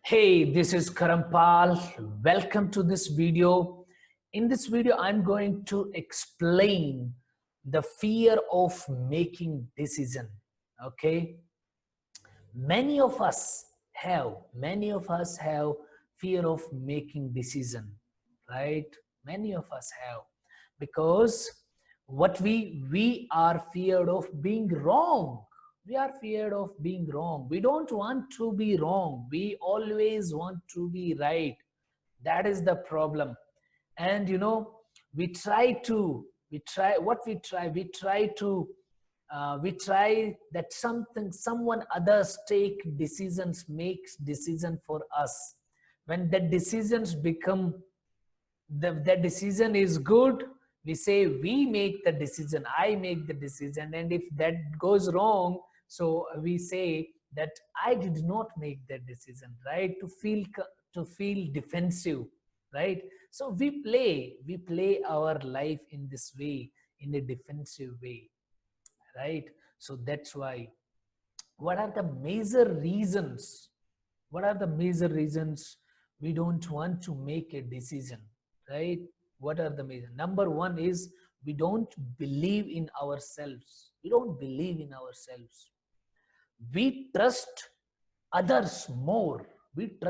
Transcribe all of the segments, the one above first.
Hey, this is Karam Pal. Welcome to this video. In this video, I'm going to explain the fear of making decision. Okay, many of us have fear of making decision, right? Many of us have, because we are feared of being wrong. We are feared of being wrong. We don't want to be wrong. We always want to be right. That is the problem. And we try that someone others makes decision for us. When that decisions become that decision is good, we say we make the decision, I make the decision. And if that goes wrong, so we say that I did not make that decision, right? To feel defensive, right? So we play our life in this way, in a defensive way, right? So that's why, what are the major reasons we don't want to make a decision, right? What are the major? Number one is, we don't believe in ourselves. We trust others more. That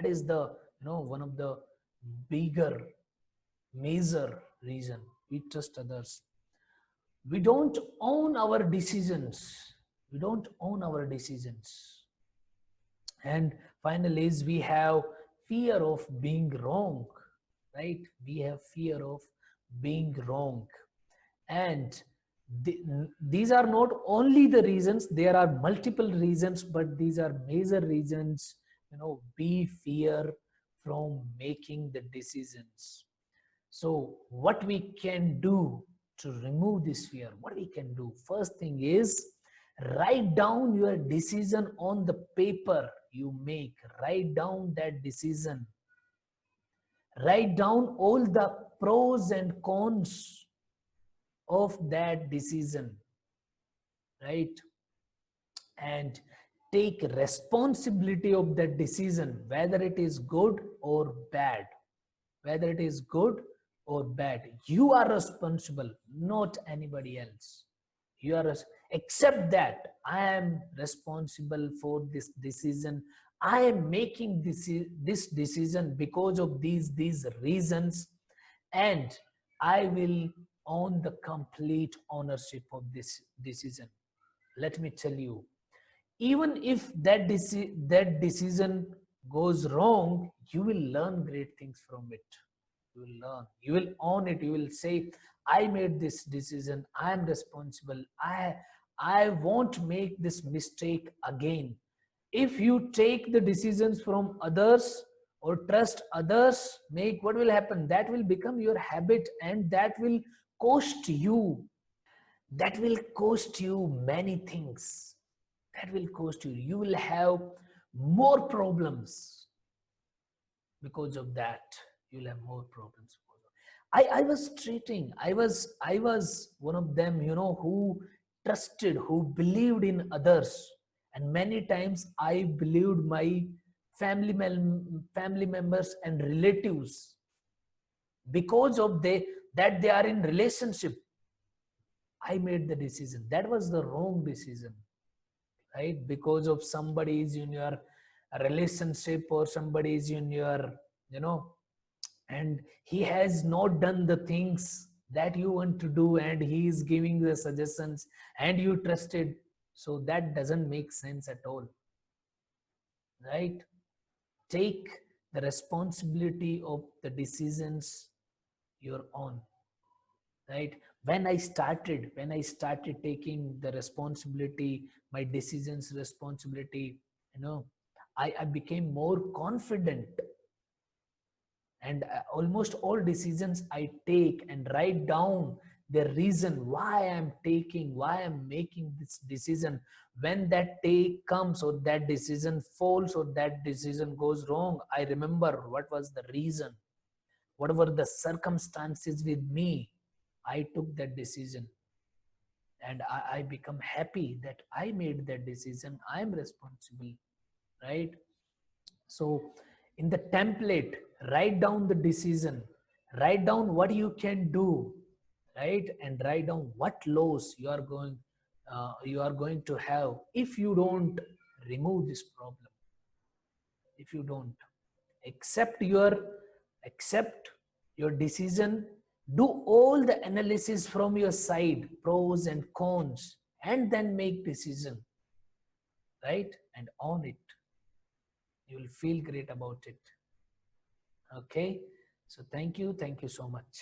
is the, one of the bigger major reason. We trust others. We don't own our decisions. And finally is, we have fear of being wrong, right? We have fear of being wrong. And these are not only the reasons, there are multiple reasons, but these are major reasons. We fear from making the decisions. So what we can do to remove this fear? What we can do? First thing is, write down your decision on the paper you make. Write down that decision. Write down all the pros and cons of that decision, right? And take responsibility of that decision, whether it is good or bad. Whether it is good or bad, you are responsible, not anybody else. You are accept that I am responsible for this decision. I am making this decision because of these reasons, and I will own the complete ownership of this decision. Let me tell you, even if that decision goes wrong, you will learn great things from it. You will own it. You will say, I made this decision, I am responsible, I won't make this mistake again. If you take the decisions from others or trust others make, what will happen? That will become your habit, and that will cost you many things. That will cost you. You will have more problems because of that. You'll have more problems. I was one of them, who trusted, who believed in others. And many times I believed my family members and relatives, because of that they are in relationship. I made the decision. That was the wrong decision, right? Because of somebody is in your relationship, or somebody is in your, you know and he has not done the things that you want to do, and he is giving the suggestions, and you trusted. So that doesn't make sense at all, right? Take the responsibility of the decisions you're on, right? When I started taking the responsibility, my decisions responsibility, you know I became more confident. And almost all decisions I take, and write down the reason why I'm making this decision. When that take comes, or that decision falls, or that decision goes wrong, I remember what was the reason, whatever the circumstances with me, I took that decision. And I become happy that I made that decision. I'm responsible. right? So in the template, write down the decision, write down what you can do, right? And write down what loss you are going to have if you don't remove this problem. If you don't accept your accept your decision, do all the analysis from your side, pros and cons, and then make decision, right? And own it. You will feel great about it. Okay, so thank you so much.